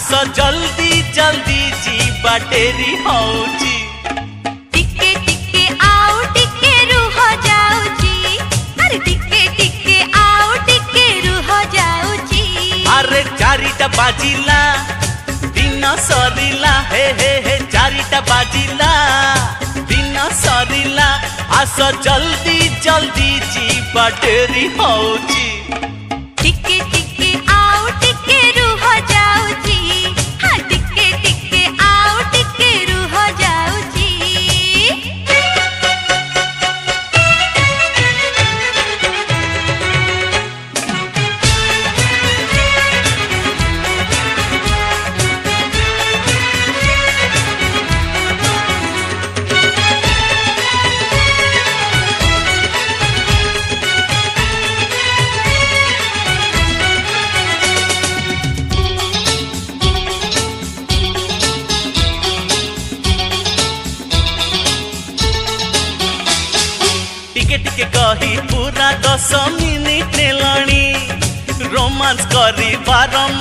आस जल्दी जल्दी जीवा डेरी होची टिके टिके आओ टिके रुह जाऊची अरे टिके टिके आओ टिके रुह जाऊची अरे चारिटा बाजिला दिन सरिला हे हे हे चारिटा बाजिला दिन सरिला आस जल्दी जल्दी जीवा डेरी होची टिके टिके आओ टिके रुह जाऊची हाँ टिके टिके आओ टिके रुह जाऊची टिके टिके कही पूरा 10 मिनिट नेलणी रोमांस करी बारम